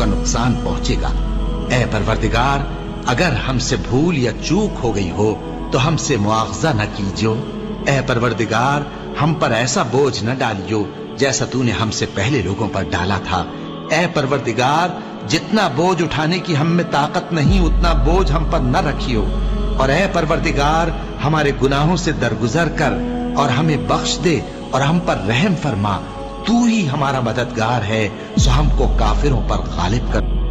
पर नुकसान पहुंचेगा। ऐ परवरदिगार, अगर हमसे भूल या चूक हो गई हो तो हमसे मुआवजा न कीजियो। ऐ परवरदिगार, हम पर ऐसा बोझ न डालियो जैसा तूने हमसे पहले लोगों पर डाला था। ऐ परवरदिगार, जितना बोझ उठाने की हम में ताकत नहीं उतना बोझ हम पर न रखियो। और ऐ परवरदिगार, हमारे गुनाहों से दरगुजर कर और हमें बख्श दे और हम पर रहम फरमा। तू ही हमारा मददगार है, सो हमको काफिरों पर गालिब कर।